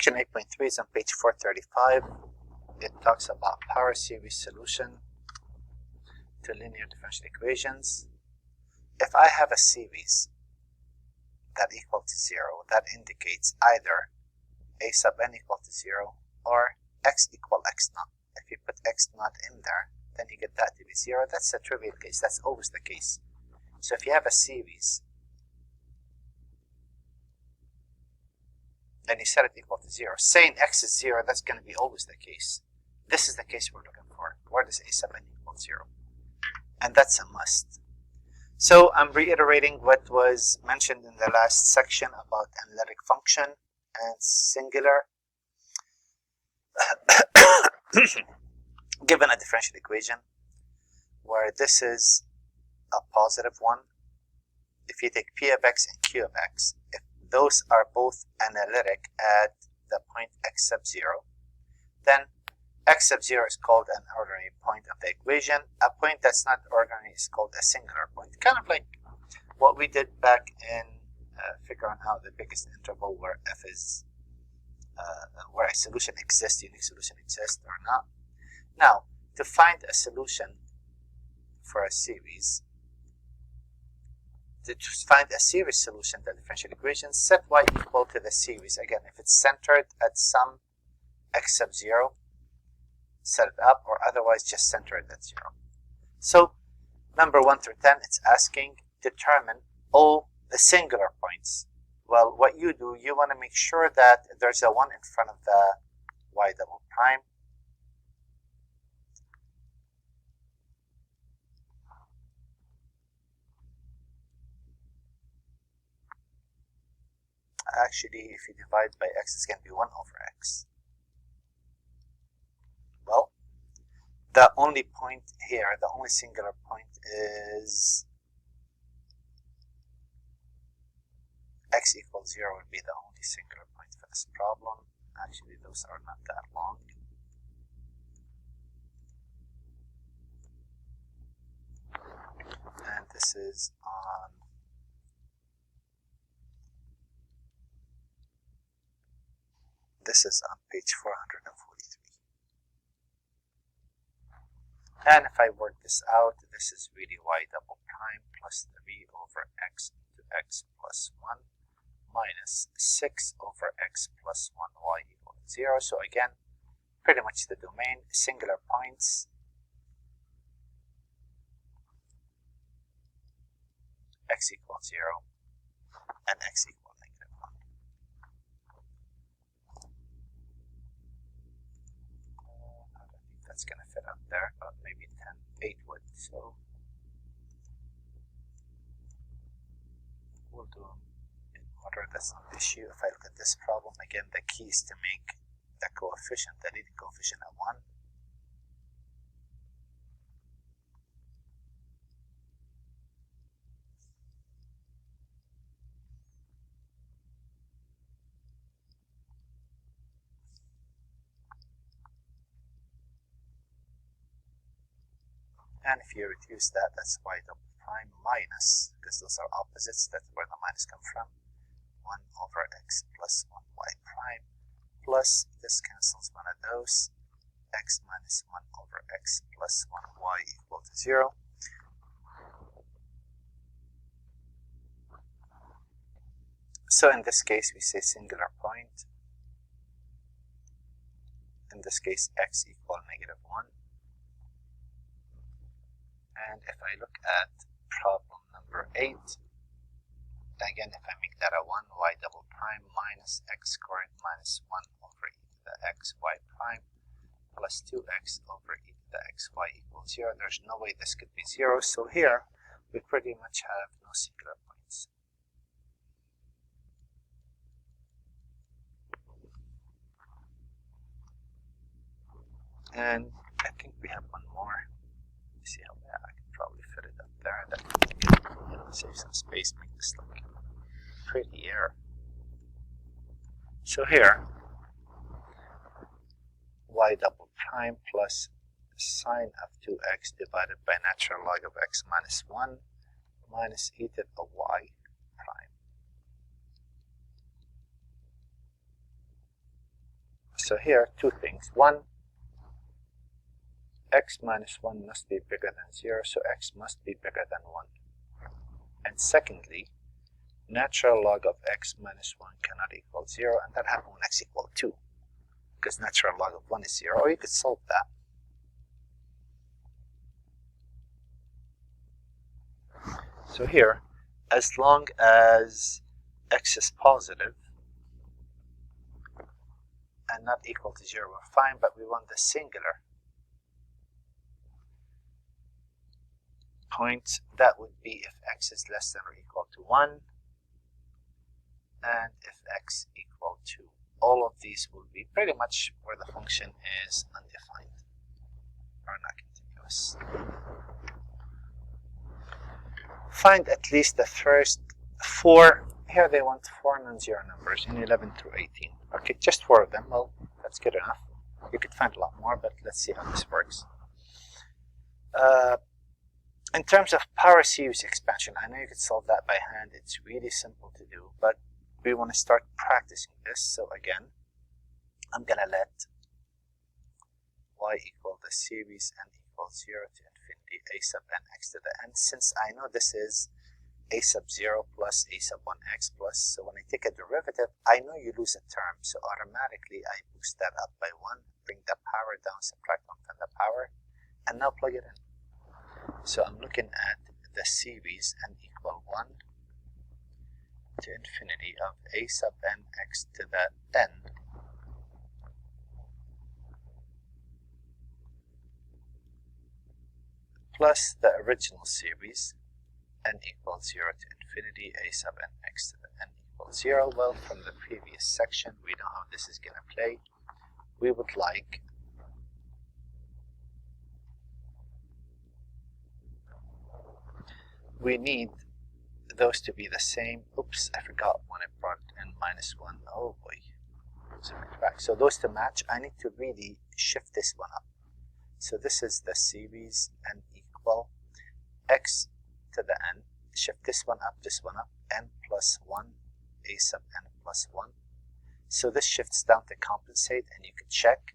Section 8.3 is on page 435. It talks about power series solution to linear differential equations. If I have a series that equal to 0, that indicates either a sub n equal to 0 or x equal x naught. If you put x naught in there, then you get that to be 0. That's a trivial case. That's always the case. So if you have a series and you set it equal to 0, saying x is 0, that's going to be always the case. This is the case we're looking for. Where does a sub n equal 0? And that's a must. So I'm reiterating what was mentioned in the last section about analytic function and singular. Given a differential equation where this is a positive one, if you take p of x and q of x, if those are both analytic at the point x sub 0, then x sub 0 is called an ordinary point of the equation. A point that's not ordinary is called a singular point. Kind of like what we did back in figuring out the biggest interval where f is, where a solution exists, unique solution exists or not. Now, to find a solution for a series, to find a series solution to the differential equation, set y equal to the series. Again, if it's centered at some x sub 0, set it up, or otherwise just center it at 0. So, number 1 through 10, it's asking determine all the singular points. Well, what you do, you want to make sure that there's a 1 in front of the y double prime. Actually, if you divide by x, it's going to be 1 over x. Well, the only point here, the only singular point is x equals 0 would be the only singular point for this problem. Actually, those are not that long. And this is on page 443. And if I work this out, this is really y double prime plus 3 over x into x plus 1 minus 6 over x plus 1 y equal to 0. So again, pretty much the domain, singular points, x equals 0 and x equals negative 1. I don't think that's going to fit up there, but maybe 8 would. So we'll do in order. That's not the issue. If I look at this problem again, the key is to make the coefficient, the leading coefficient, a 1. And if you reduce that, that's y double prime minus, because those are opposites, that's where the minus come from, 1 over x plus 1 y prime, plus this cancels one of those, x minus 1 over x plus 1 y equal to 0. So in this case, we say singular point. In this case, x equal negative 1. And if I look at problem number 8, again, if I make that a 1, y double prime minus x squared minus 1 over e to the x y prime plus 2x over e to the x y equals 0, there's no way this could be 0. So here, we pretty much have no singular points. And I think we have one more. Let me see how I can probably fit it up there. That can save some space, make this look prettier. So here, y double prime plus sine of 2x divided by natural log of x minus 1 minus e to the y prime. So here, two things. One, x minus 1 must be bigger than 0, so x must be bigger than 1. And secondly, natural log of x minus 1 cannot equal 0, and that happens when x equals 2, because natural log of 1 is 0, or you could solve that. So here, as long as x is positive and not equal to 0, we're fine, but we want the singular point. That would be if x is less than or equal to 1, and if x equal to. All of these will be pretty much where the function is undefined or not continuous. Find at least the first 4. Here they want 4 non-zero numbers in 11 through 18. Okay, just 4 of them. Well, that's good enough. You could find a lot more, but let's see how this works. In terms of power series expansion, I know you could solve that by hand. It's really simple to do, but we want to start practicing this. So again, I'm going to let y equal the series n equals 0 to infinity a sub n x to the n. Since I know this is a sub 0 plus a sub 1x plus, so when I take a derivative, I know you lose a term, so automatically I boost that up by 1, bring the power down, subtract 1 from the power, and now plug it in. So I'm looking at the series n equal 1 to infinity of a sub n x to the n plus the original series n equals 0 to infinity a sub n x to the n equals 0. Well, from the previous section, we know how this is going to play. We would like we need those to be the same. Oops, I forgot when I brought in minus 1. Oh boy. So those to match, I need to really shift this one up. So this is the series n equal x to the n. Shift this one up, n plus 1, a sub n plus 1. So this shifts down to compensate, and you can check.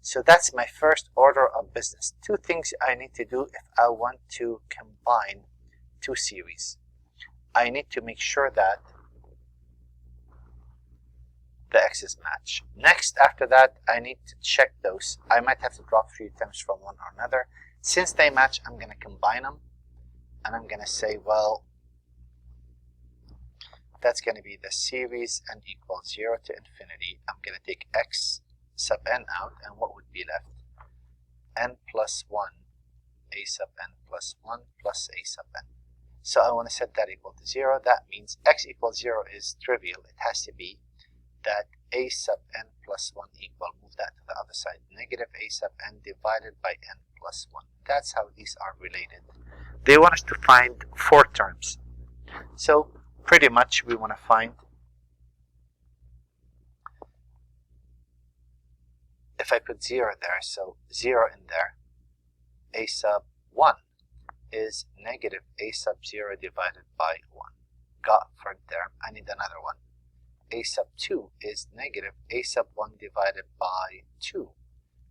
So that's my first order of business. Two things I need to do if I want to combine two series. I need to make sure that the x's match. Next, after that, I need to check those. I might have to drop 3 terms from one or another. Since they match, I'm going to combine them. And I'm going to say, well, that's going to be the series n equals 0 to infinity. I'm going to take x sub n out, and what would be left? N plus 1, a sub n plus 1 plus a sub n. So I want to set that equal to 0. That means x equals 0 is trivial. It has to be that a sub n plus 1 equal, move that to the other side, negative a sub n divided by n plus 1. That's how these are related. They want us to find 4 terms. So pretty much we want to find, if I put 0 there, so 0 in there, a sub 1 is negative a sub 0 divided by 1. Got for term, I need another one. A sub 2 is negative a sub 1 divided by 2.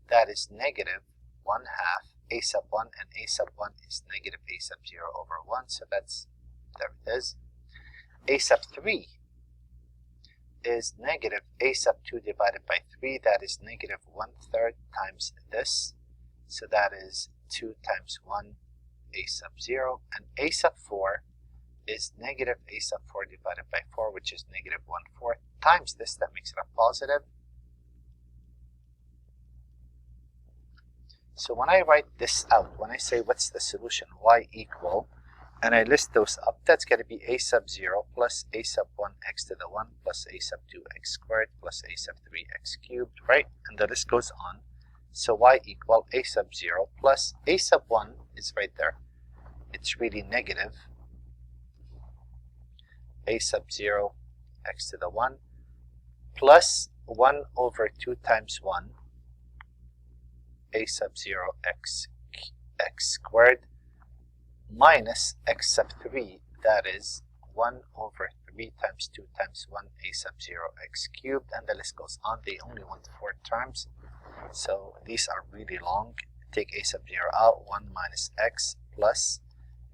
That is negative 1/2 a sub 1, and a sub 1 is negative a sub 0 over 1. So that's, there it is. A sub 3 is negative a sub 2 divided by 3. That is negative 1/3 times this. So that is 2 times 1 a sub 0. And a sub 4 is negative a sub 4 divided by 4, which is negative 1/4 times this. That makes it a positive. So when I write this out, when I say what's the solution, y equal, and I list those up, that's going to be a sub 0 plus a sub 1 x to the 1 plus a sub 2 x squared plus a sub 3 x cubed, right? And the list goes on. So y equal a sub 0 plus a sub 1 is right there. It's really negative a sub 0 x to the 1 plus 1 over 2 times 1 a sub 0 x squared minus x sub 3, that is 1 over 3 3 times 2 times 1 a sub 0 x cubed, and the list goes on. They only want 4 terms, so these are really long. Take a sub 0 out, 1 minus x plus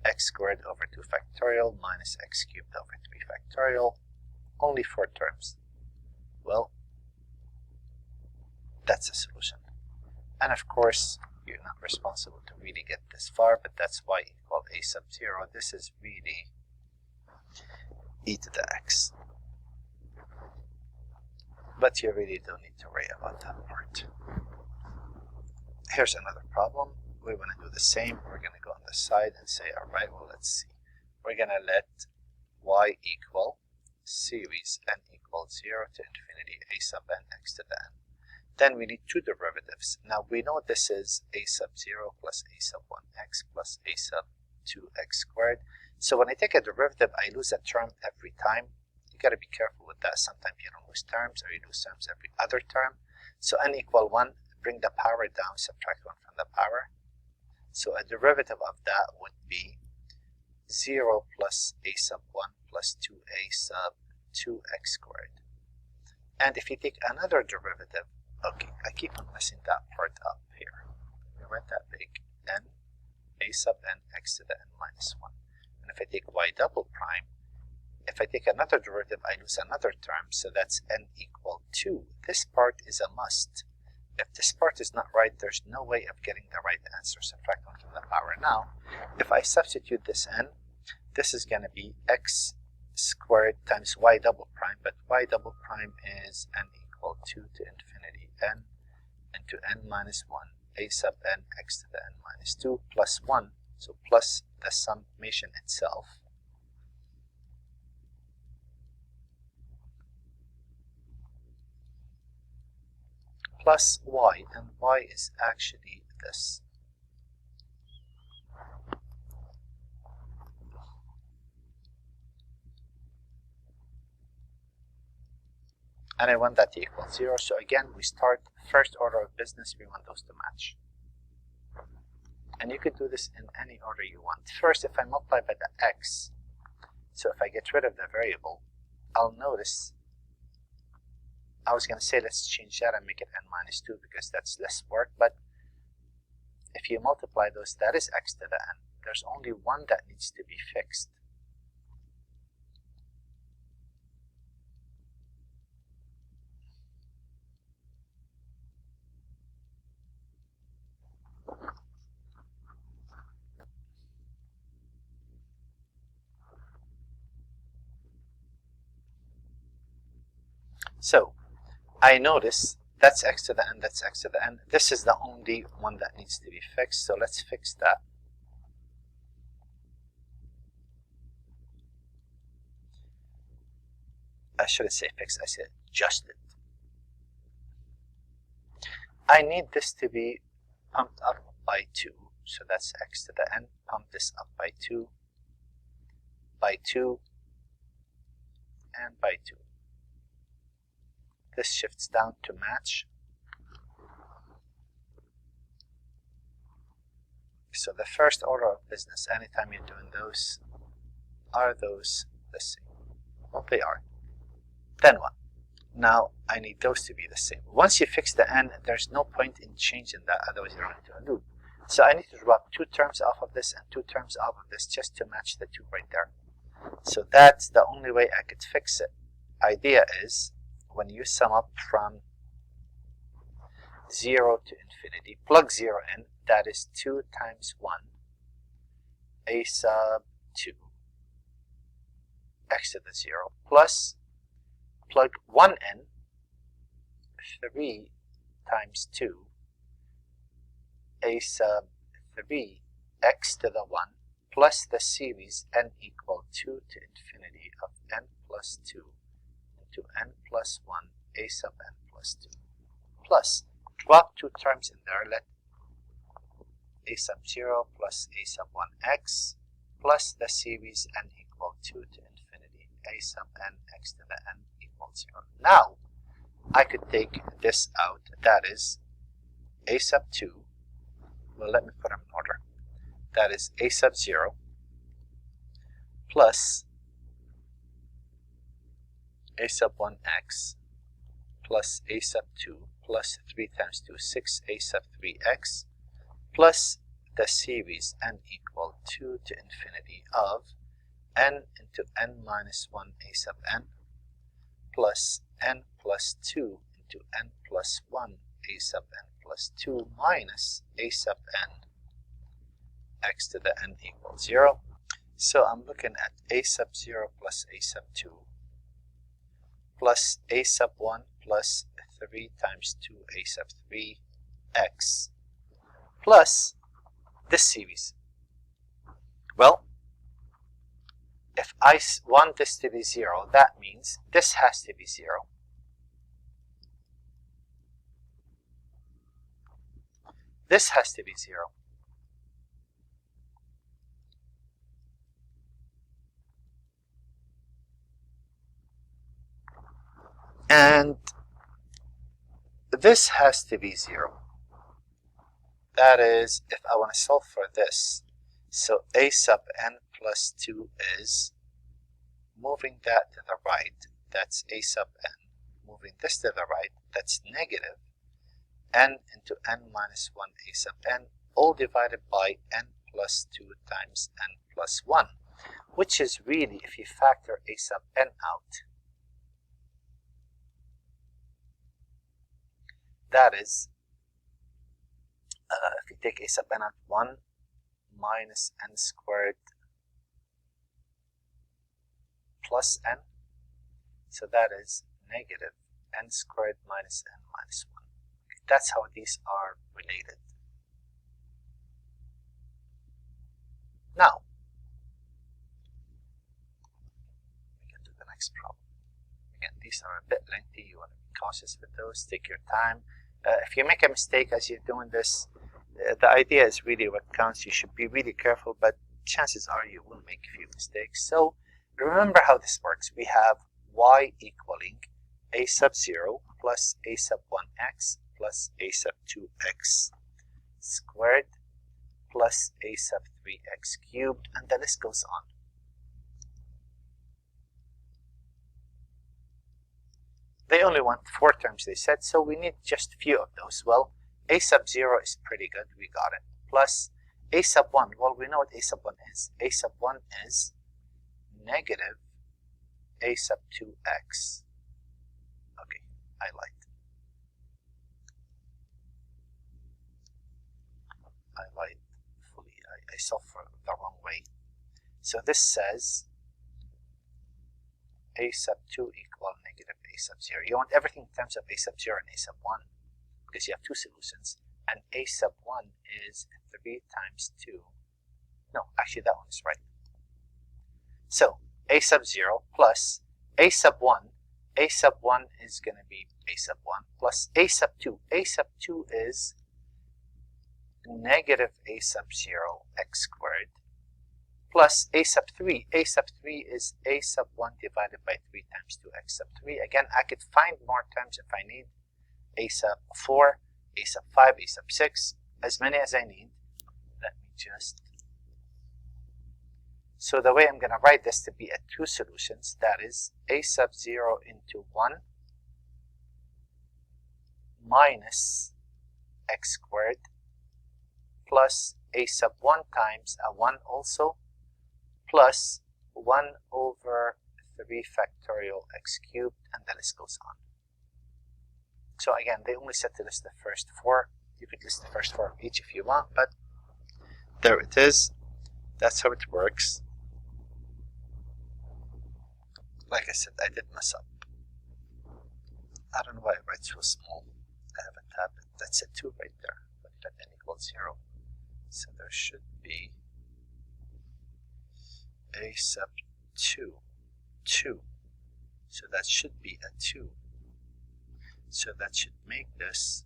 x squared over 2 factorial minus x cubed over 3 factorial. Only 4 terms. Well, that's a solution. And of course, you're not responsible to really get this far, but that's y equal a sub 0. This is really e to the x. But you really don't need to worry about that part. Here's another problem. We want to do the same. We're going to go on the side and say, all right, well, let's see. We're going to let y equal series n equals 0 to infinity a sub n x to the n. Then we need two derivatives. Now we know this is a sub 0 plus a sub 1x plus a sub 2x squared. So when I take a derivative, I lose a term every time. You got to be careful with that. Sometimes you don't lose terms, or you lose terms every other term. So n equal 1, bring the power down, subtract 1 from the power. So a derivative of that would be 0 plus a sub 1 plus 2a sub 2x squared. And if you take another derivative, okay, I keep on messing that part up here. We write that big, n a sub n x to the n minus 1. And if I take y double prime, if I take another derivative, I lose another term, so that's n equal 2. This part is a must. If this part is not right, there's no way of getting the right answer. Subtract 1 from the power. Now, if I substitute this n, this is going to be x squared times y double prime, but y double prime is n equal 2 to infinity n into n minus 1 a sub n x to the n minus 2 plus 1, so plus the summation itself, plus y, and y is actually this. And I want that to equal 0. So again, we start first order of business. We want those to match. And you could do this in any order you want. First, if I multiply by the x, so if I get rid of the variable, I'll notice, I was going to say let's change that and make it n minus 2 because that's less work. But if you multiply those, that is x to the n. There's only one that needs to be fixed. So I notice that's x to the n, that's x to the n. This is the only one that needs to be fixed, so let's fix that. I shouldn't say fix, I said adjust it. I need this to be pumped up by 2, so that's x to the n. Pump this up by 2, and by 2. This shifts down to match. So the first order of business, anytime you're doing those, are those the same? Well, they are. Then what? Now I need those to be the same. Once you fix the n, there's no point in changing that, otherwise you run into a loop. So I need to drop 2 terms off of this and 2 terms off of this just to match the 2 right there. So that's the only way I could fix it. Idea is, when you sum up from 0 to infinity, plug 0 in, that is 2 times 1 a sub 2 x to the 0 plus plug 1 in, 3 times 2 a sub 3 x to the 1 plus the series n equal 2 to infinity of n plus 2 into n plus 1 a sub n plus 2 plus drop 2 terms in there, let a sub 0 plus a sub 1x plus the series n equal 2 to infinity a sub n x to the n equals 0. Now I could take this out, that is a sub 2, well, let me put them in order, that is a sub 0 plus a sub 1x plus a sub 2 plus 3 times 2, 6a sub 3x plus the series n equal 2 to infinity of n into n minus 1 a sub n plus n plus 2 into n plus 1 a sub n plus 2 minus a sub n x to the n equals 0. So I'm looking at a sub 0 plus a sub 2 plus a sub 1 plus 3 times 2 a sub 3x plus this series. Well, if I want this to be 0, that means this has to be 0. This has to be 0. And this has to be 0. That is, if I want to solve for this, so a sub n plus 2 is moving that to the right, that's a sub n. Moving this to the right, that's negative n into n minus 1 a sub n, all divided by n plus 2 times n plus 1, which is really, if you factor a sub n out, that is, if you take a sub n out, 1 minus n squared plus n, so that is negative n squared minus n minus 1. Okay, that's how these are related. Now, we can do the next problem. Again, these are a bit lengthy. You want to be cautious with those. Take your time. If you make a mistake as you're doing this, the idea is really what counts. You should be really careful, but chances are you will make a few mistakes. So remember how this works. We have y equaling a sub 0 plus a sub 1x plus a sub 2x squared plus a sub 3x cubed, and the list goes on. They only want 4 terms, they said, so we need just a few of those. Well, a sub 0 is pretty good, we got it. Plus a sub 1, well, we know what a sub 1 is. A sub 1 is negative a sub 2x. Okay, I lied. Fully. I solved for the wrong way. So this says a sub 2 equal negative a sub 0. You want everything in terms of a sub 0 and a sub 1 because you have 2 solutions. And a sub 1 is 3 times 2. No, actually that one is right. So a sub 0 plus a sub 1. A sub 1 is going to be a sub 1 plus a sub 2. A sub 2 is negative a sub 0 x squared plus a sub 3. A sub 3 is a sub 1 divided by 3 times 2x sub 3. Again, I could find more terms if I need. A sub 4, a sub 5, a sub 6, as many as I need. Let me just... So the way I'm going to write this to be at 2 solutions, that is a sub 0 into 1 minus x squared plus a sub 1 times a 1 also plus 1 over 3 factorial x cubed, and the list goes on. So again, they only said to list the first 4. You could list the first 4 of each if you want, but there it is. That's how it works. Like I said, I did mess up. I don't know why I write so small. I have a tab. That's a 2 right there. But that n equals 0. So there should be a sub 2. So that should be a 2. So that should make this.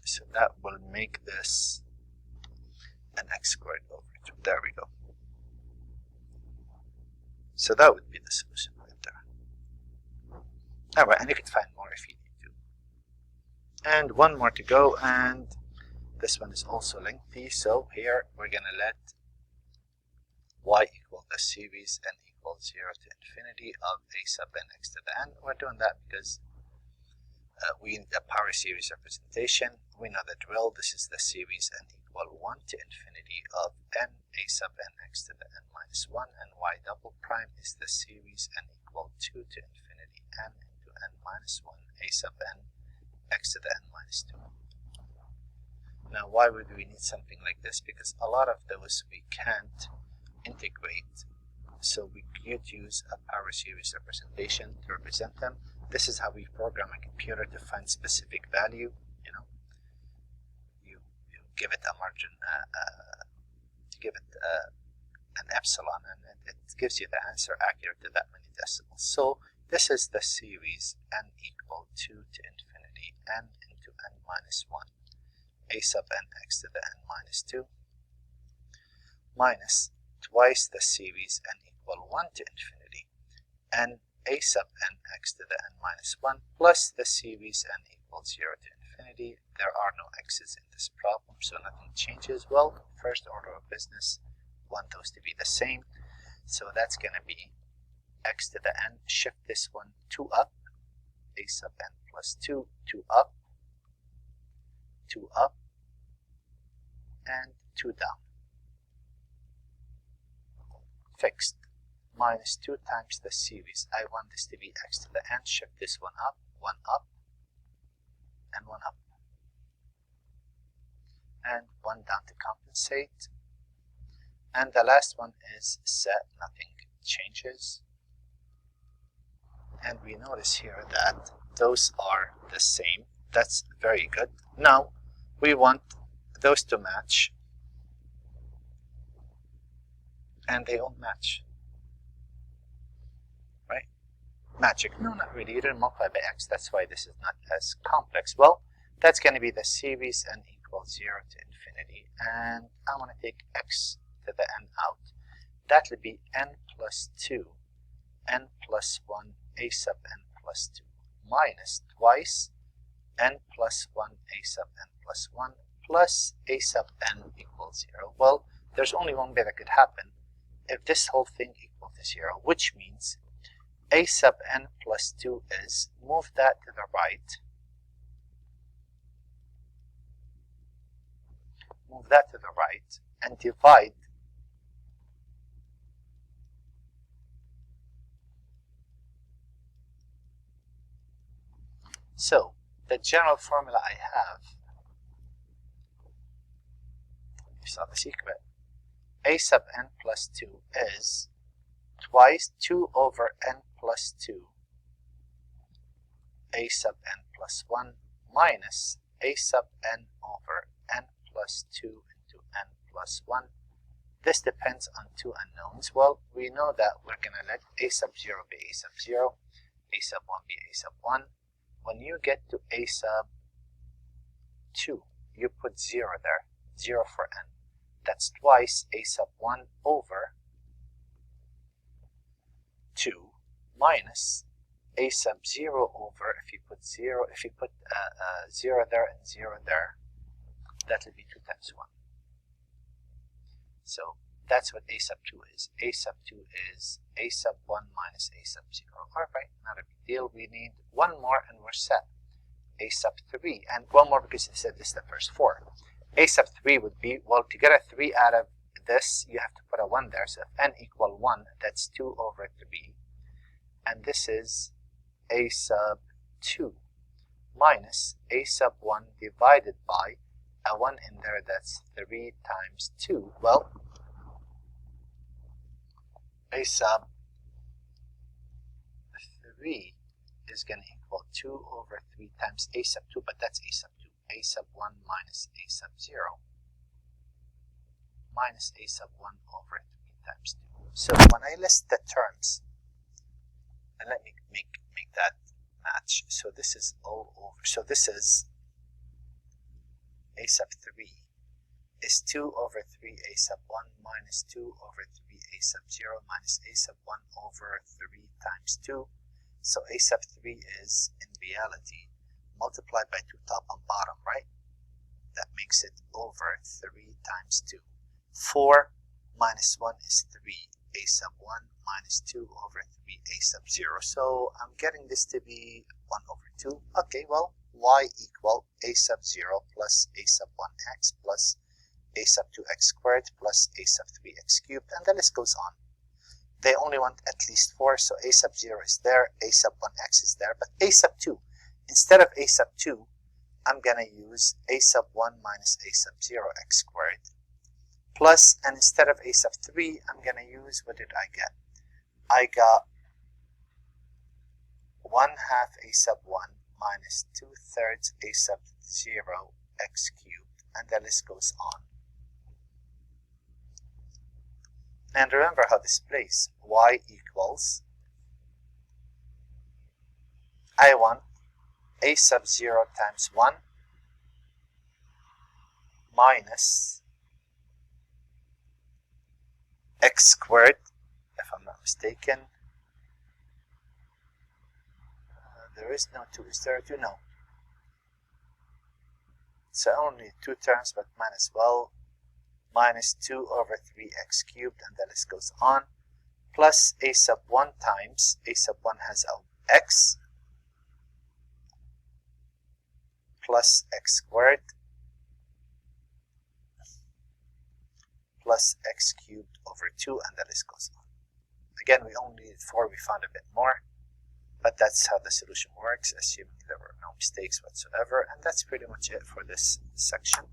So that will make this an x squared over 2. There we go. So that would be the solution right there. Alright, and you can find more if you need to. And one more to go, and this one is also lengthy. So here we're going to let y equal the series n equals 0 to infinity of a sub n x to the n. We're doing that because we need a power series representation. We know the drill. This is the series n equal 1 to infinity of n a sub n x to the n minus 1, and y double prime is the series n equal 2 to infinity n into n minus 1 a sub n x to the n minus 2. Now, why would we need something like this? Because a lot of those we can't integrate, so we could use a power series representation to represent them. This is how we program a computer to find specific value. You give it a margin, give it an epsilon, and it gives you the answer accurate to that many decimals. So this is the series n equal 2 to infinity n into n minus 1 a sub n x to the n minus 2 minus twice the series n equal 1 to infinity n a sub n x to the n minus 1 plus the series n equals 0 to infinity. There are no x's in this problem, so nothing changes. Well, first order of business, want those to be the same. So that's going to be x to the n. Shift this one 2 up, a sub n plus 2, 2 up, 2 up, and 2 down. Fixed. Minus 2 times the series. I want this to be x to the n. Shift this one up, and 1 up. And 1 down to compensate. And the last one is set, nothing changes. And we notice here that those are the same. That's very good. Now, we want those to match. And they all match. Right? Magic. No, not really. You didn't multiply by x. That's why this is not as complex. Well, that's going to be the series n equals 0 to infinity. And I want to take x to the n out. That would be n plus 2, n plus 1, a sub n plus 2, minus twice n plus 1, a sub n plus 1, plus a sub n equals 0. Well, there's only one way that could happen. If this whole thing equals to 0, which means a sub n plus 2 is move that to the right, and divide so the general formula I have, you saw the secret, a sub n plus 2 is twice 2 over n plus 2 a sub n plus 1 minus a sub n over n plus 2 into n plus 1. This depends on two unknowns. Well, we know that we're going to let a sub 0 be a sub 0, a sub 1 be a sub 1. When you get to a sub 2, you put 0 there, 0 for n. That's twice a sub 1 over 2 minus a sub 0 over, if you put 0 there and 0 there, that will be 2 times 1. So that's what a sub 2 is. A sub 2 is a sub 1 minus a sub 0. Alright, not a big deal. We need one more and we're set. A sub 3, and one more because I said this is the first 4. A sub 3 would be, well, to get a 3 out of this, you have to put a 1 there. So if n equal 1, that's 2 over 3. And this is a sub 2 minus a sub 1 divided by a 1 in there, that's 3 times 2. Well, a sub 3 is going to equal 2 over 3 times a sub 2, but that's a sub 2. A sub 1 minus a sub 0 minus a sub 1 over 3 times 2. So when I list the terms, and let me make that match. So this is all over. So this is a sub 3 is 2 over 3 a sub 1 minus 2 over 3 a sub 0 minus a sub 1 over 3 times 2. So a sub 3 is, in reality, multiplied by 2 top and bottom, right? That makes it over 3 times 2. 4 minus 1 is 3 a sub 1 minus 2 over 3 a sub 0. So I'm getting this to be 1 over 2. Okay, well, y equal a sub 0 plus a sub 1x plus a sub 2x squared plus a sub 3x cubed, and the list goes on. They only want at least 4, so a sub 0 is there, a sub 1x is there, but a sub 2, instead of a sub 2, I'm going to use a sub 1 minus a sub 0 x squared, plus, and instead of a sub 3, I'm going to use, what did I get? I got 1/2 a sub 1 minus 2/3 a sub 0 x cubed, and the list goes on. And remember how this plays. Y equals, I want a sub 0 times 1 minus x squared, if I'm not mistaken. There is no 2. Is there a 2? No. So only 2 terms, but minus, well, minus 2 over 3x cubed, and the list goes on, plus a sub 1 times, a sub 1 has a x, plus x squared, plus x cubed over 2, and the list goes on. Again, we only needed 4, we found a bit more, but that's how the solution works, assuming there were no mistakes whatsoever, and that's pretty much it for this section.